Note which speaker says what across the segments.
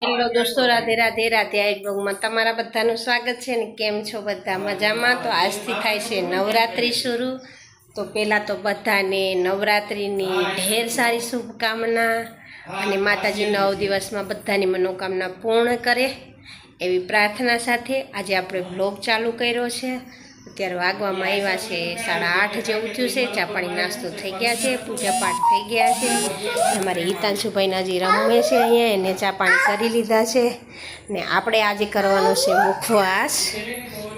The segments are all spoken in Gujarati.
Speaker 1: હેલો દોસ્તો, રાધે રાધે. રાધે આઈ બ્લોગમાં તમારા બધાનું સ્વાગત છે ને કેમ છો બધા મજામાં? તો આજથી થાય છે નવરાત્રિ શરૂ. તો પહેલાં તો બધાને નવરાત્રિની ઢેર સારી શુભકામના અને માતાજી 9 દિવસમાં બધાની મનોકામના પૂર્ણ કરે એવી પ્રાર્થના સાથે આજે આપણે બ્લોગ ચાલુ કર્યો છે. અત્યારે વાગવામાં આવ્યા છે 8:30 જેવું થયું છે. ચા પાણી નાસ્તો થઈ ગયા છે, પૂજા પાઠ થઈ ગયા છે. અમારે હિતાંશુભાઈના જે રમે છે અહીંયા એને ચા પાણી કરી લીધા છે ને આપણે આજે કરવાનો છે મુખવાસ.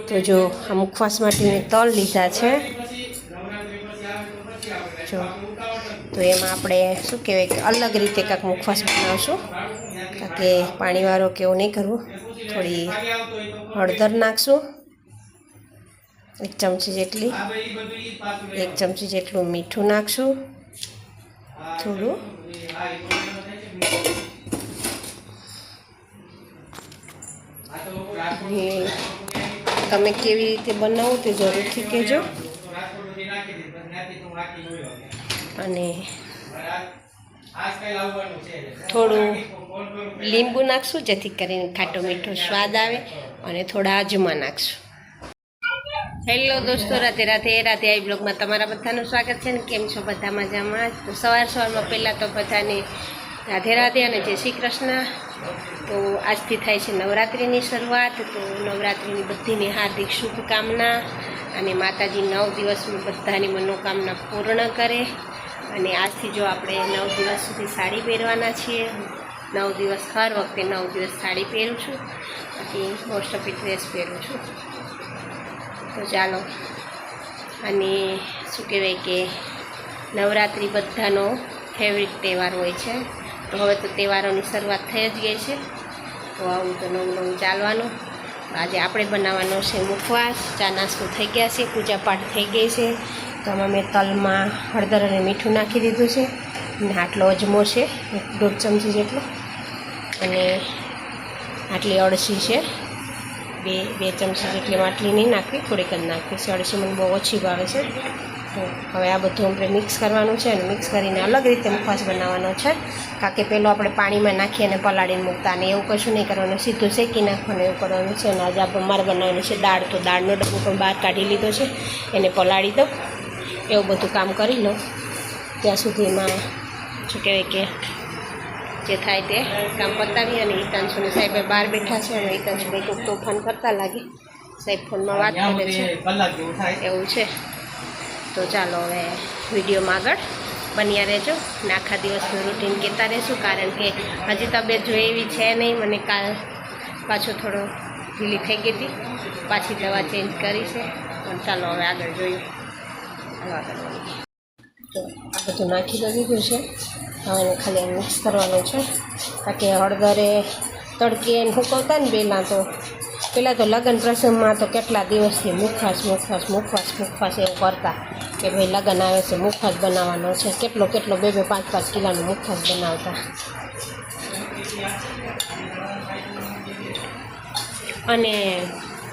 Speaker 1: તો જો આ મુખવાસ માટે મેં તલ લીધા છે. જો તો એમાં આપણે શું કહેવાય કે અલગ રીતે કાંઈક મુખવાસ બનાવશું, કારણ કે પાણીવાળો કે એવું નહીં કરવું. થોડી હળદર નાખશું, 1 ચમચી જેટલી, 1 ચમચી જેટલું મીઠું નાખશું, થોડું તમે કેવી રીતે બનાવો તે જરૂરથી કહેજો. અને થોડું લીંબુ નાખશું જેથી કરીને ખાટો મીઠો સ્વાદ આવે, અને થોડા અજમા નાખશું. હેલો દોસ્તો, રાધે રાધે. રાધે આઈ બ્લોગમાં તમારા બધાનું સ્વાગત છે ને કેમ છો બધા મજામાં? તો સવારમાં પહેલાં તો બધાને રાધે રાધે અને જય શ્રી કૃષ્ણ. તો આજથી થાય છે નવરાત્રિની શરૂઆત. તો નવરાત્રિની બધીની હાર્દિક શુભકામના અને માતાજી 9 દિવસમાં બધાની મનોકામના પૂર્ણ કરે. અને આજથી જો આપણે 9 દિવસ સુધી સાડી પહેરવાના છીએ. 9 દિવસ હર વખતે 9 દિવસ સાડી પહેરું છું, બાકી મોસ્ટ ઓફ ડ્રેસ પહેરું છું. તો ચાલો, અને શું કહેવાય કે નવરાત્રિ બધાનો ફેવરિટ તહેવાર હોય છે. તો હવે તો તહેવારોની શરૂઆત થઈ જ ગઈ છે, તો આવું તો નવું ચાલવાનું. તો આજે આપણે બનાવવાનો છે મુખવાસ. ચા નાસ્તો થઈ ગયા છે, પૂજા પાઠ થઈ ગઈ છે. તો આમાં મેં તલમાં હળદર અને મીઠું નાખી દીધું છે, અને આટલો અજમો છે 1.5 ચમચી જેટલો, અને આટલી અળસી છે 2 ચમચી જેટલી. માટલી નહીં નાખવી, થોડીક જ નાખવી છે. અળસી મને બહુ ઓછી ભાવે છે. તો હવે આ બધું આપણે મિક્સ કરવાનું છે, અને મિક્સ કરીને અલગ રીતે મુખવાસ બનાવવાનો છે. કારણ કે પહેલાં આપણે પાણીમાં નાખી અને પલાળીને મૂકતા, અને એવું કશું નહીં કરવાનું, સીધું શેકી નાખવાનું એવું કરવાનું છે. અને આજે આપણે મારે બનાવવાનું છે દાળ. તો દાળનો ડબ્બો પણ બહાર કાઢી લીધો છે, એને પલાળી દો. એવું બધું કામ કરી લો ત્યાં સુધીમાં શું કહેવાય કે જે થાય તે કામ પતાવી. અને હિતાંશુને સાહેબ બહાર બેઠા છે, અને હિતાંશુભાઈ ખૂબ તોફાન કરતા લાગે. સાહેબ ફોનમાં વાત કરે છે એવું છે. તો ચાલો હવે વિડીયોમાં આગળ બન્યા રહેજો, અને આખા દિવસનું રૂટીન કહેતા રહેશું. કારણ કે હજી તબિયત જોઈએ એવી છે નહીં. મને કાલ પાછો થોડો ઢીલી થઈ ગઈ હતી, પાછી દવા ચેન્જ કરી છે. પણ ચાલો હવે આગળ જોઈએ. તો આ બધું નાખી દીધું છે. હવે એને ખાલી મિક્સ કરવાનું છે, કારણ કે હળદરે તડકે એને સૂકવતા ને પહેલાં તો લગ્ન પ્રસંગમાં તો કેટલા દિવસથી મુખવાસ એવું કરતા કે ભાઈ લગ્ન આવે છે, મુખવાસ બનાવવાનો છે. કેટલો 2-5 કિલોનો મુખવાસ બનાવતા. અને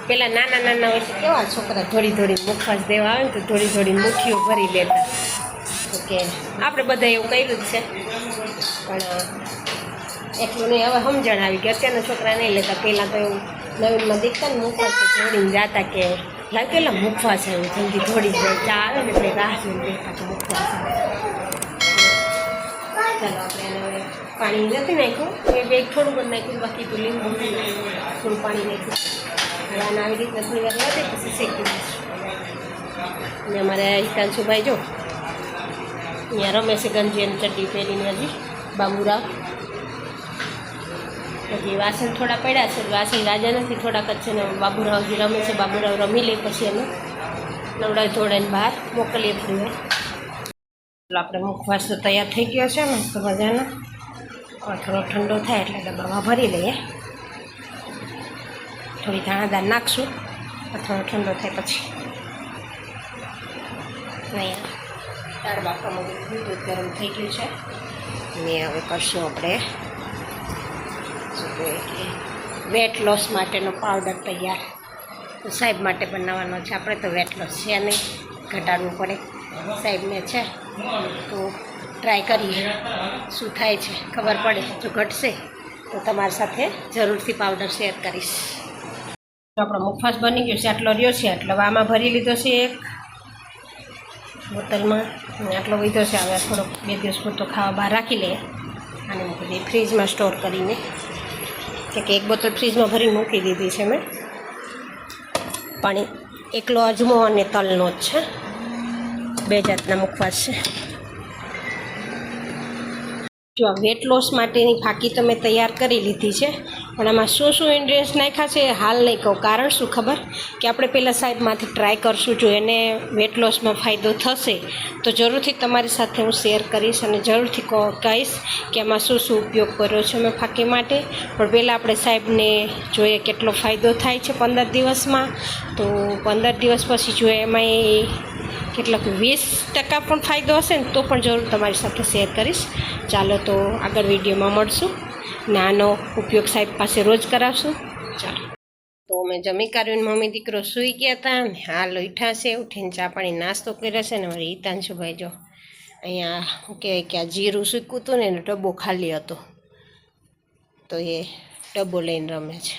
Speaker 1: પેલા નાના હોય તો કેવા છોકરા થોડી મુખવાસ દેવા આવે ને તો થોડી મુઠ્ઠીઓ ભરી લેતા. તો કે આપણે બધા એવું કર્યું જ છે, પણ એટલું નહીં. હવે સમજણ આવી ગઈ. અત્યારના છોકરા નહીં લેતા. પહેલાં તો એવું નવીનમાં દેખતા ને મુખવાસ જોડીને જતા કે લાગેલા મુખવાસ આવ્યું, જલ્દી થોડી ચા આવે ને એટલે રાહ જોઈને દેખા તો મુખવાસ આવે. ચાલો આપણે એને હવે પાણી નથી નાખ્યું, થોડું પણ નાખ્યું, બાકી તો લીંબુ થોડું પાણી નાખ્યું. અને આવી રીતના થોડી વાર વધે પછી શેકી દઈશું. અને અમારે હિતાંશુભાઈ જો અહીંયા રમે છે ગંજી અને ચડ્ડી પહેરીને. હજી બાબુરાવ હજી વાસણ થોડા પડ્યા છે. વાસણ રાજા નથી, થોડાક જ છે ને. બાબુરાવ હજી રમે છે. બાબુરાવ રમી લે પછી એને નવડાવી ધોડાઈને બહાર મોકલીએ થોડી વાર. એટલે આપણે મુખવાસ તો તૈયાર થઈ ગયો છે ને, તો મજાનો. થોડો ઠંડો થાય એટલે ડબ્બામાં ભરી લઈએ. થોડી ધાણાદાર નાખશું, થોડો ઠંડો થાય પછી. અહીંયા દાળ બાફવામાં દૂધ ગરમ થઈ ગયું છે, અને હવે કરશું આપણે શું કહેવાય કે વેટ લોસ માટેનો પાવડર તૈયાર. તો સાહેબ માટે બનાવવાનો છે. આપણે તો વેટ લોસ છે નહીં, ઘટાડવું પડે. સાહેબને છે તો ટ્રાય કરીએ શું થાય છે, ખબર પડે. જો ઘટશે તો તમારી સાથે જરૂરથી પાવડર શેર કરીશ. આપણો મુખવાસ બની ગયો છે, આટલો રહ્યો છે, એટલે આમાં ભરી લીધો છે એક બોટલમાં, અને આટલો લીધો છે. હવે થોડોક 2 દિવસ પૂરતો ખાવા બહાર રાખી લઈએ અને મૂકી દઈએ ફ્રીજમાં સ્ટોર કરીને, કે એક બોટલ ફ્રીજમાં ભરીને મૂકી દીધી છે મેં. પાણી એકલો અજમો અને તલનો જ છે, 2 જાતના મુખવાસ છે. જો આ વેટ લોસ માટેની ફાંકી તો મેં તૈયાર કરી લીધી છે, પણ આમાં શું શું ઇન્ગ્રેડિયન્ટ્સ નાખ્યા છે હાલ નહીં કહું. કારણ શું ખબર, કે આપણે પહેલાં સાહેબમાંથી ટ્રાય કરશું, જો એને વેટ લોસમાં ફાયદો થશે તો જરૂરથી તમારી સાથે હું શેર કરીશ અને જરૂરથી કહીશ કે આમાં શું શું ઉપયોગ કર્યો છે મેં ફાંકી માટે. પણ પહેલાં આપણે સાહેબને જોઈએ કેટલો ફાયદો થાય છે 15 દિવસમાં, તો 15 દિવસ પછી જો એમાં કેટલાક 20% પણ ફાયદો હશે ને તો પણ જરૂર તમારી સાથે શેર કરીશ. ચાલો તો આગળ વિડીયોમાં મળશું ને આનો ઉપયોગ સાહેબ પાસે રોજ કરાવશું. ચાલો તો મેં જમી કાઢીને મમ્મી દીકરો સૂઈ ગયા હતા ને હાલ ઉઠ્યા છે. ઉઠીને ચા પાણી નાસ્તો કર્યો છે ને મારી હિતાંશુભાઈ જો અહીંયા શું કહેવાય કે આ જીરું સૂકવું હતું ને એનો ડબ્બો ખાલી હતો તો એ ડબ્બો લઈને રમે છે.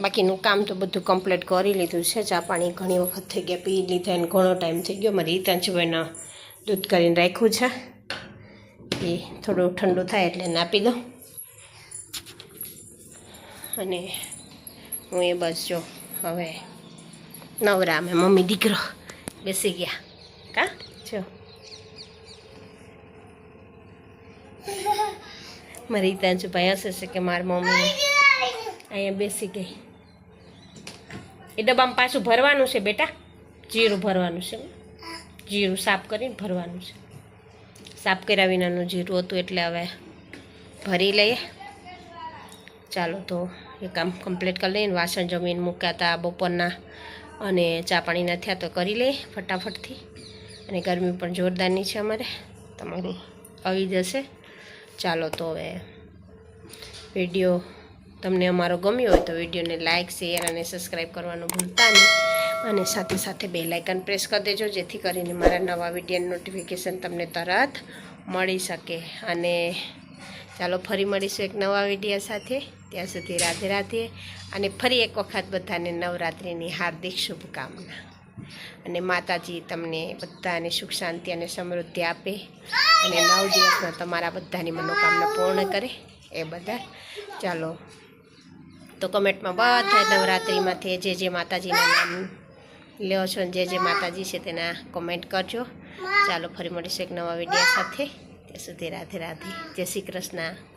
Speaker 1: બાકીનું કામ તો બધું કમ્પ્લીટ કરી લીધું છે. ચા પાણી ઘણી વખત થઈ ગયા, પી લીધા અને ઘણો ટાઈમ થઈ ગયો. મારી હિતાંશુભાઈના દૂધ કરીને રાખ્યું છે, એ થોડું ઠંડુ થાય એટલે નાપી દઉં. અને હું એ બસ જો હવે નવરા અમે મમ્મી દીકરો બેસી ગયા. કા જો મારી હિતાંશુભાઈ હશે છે કે મારી મમ્મી અહીંયા બેસી ગઈ. એ ડબ્બામાં પાછું ભરવાનું છે બેટા, જીરું ભરવાનું છે, જીરું સાફ કરીને ભરવાનું છે. સાફ કર્યા વિનાનું જીરું હતું એટલે હવે ભરી લઈએ. ચાલો તો એ કામ કમ્પ્લીટ કરી લઈએ. વાસણ જમીન મૂક્યા હતા બપોરના અને ચા પાણીના થયા તો કરી લઈએ ફટાફટથી. અને ગરમી પણ જોરદારની છે અમારે, તમારી આવી જશે. ચાલો તો હવે વિડીયો તમને અમારો ગમ્યો હોય તો વિડીયોને લાઇક શેર અને સબસ્ક્રાઈબ કરવાનું ભૂલતા નહીં, અને સાથે સાથે બેલ આઇકન પ્રેસ કરી દેજો જેથી કરીને મારા નવા વિડીયોનું નોટિફિકેશન તમને તરત મળી શકે. અને ચાલો ફરી મળીશું એક નવા વિડીયો સાથે. ત્યાં સુધી રાધે રાધે, અને ફરી એક વખત બધાને નવરાત્રિની હાર્દિક શુભકામના. અને માતાજી તમને બધાને સુખ શાંતિ અને સમૃદ્ધિ આપે અને 9 દિવસમાં તમારા બધાની મનોકામના પૂર્ણ કરે એ બધા. ચાલો તો કમેન્ટમાં બધા નવરાત્રિમાંથી જે માતાજીના નામ લ્યો છો ને જે માતાજી છે તેના કોમેન્ટ કરજો. ચાલો ફરી મળીશું એક નવા વિડીયો સાથે. ત્યાં સુધી રાધે રાધે, જય શ્રી કૃષ્ણ.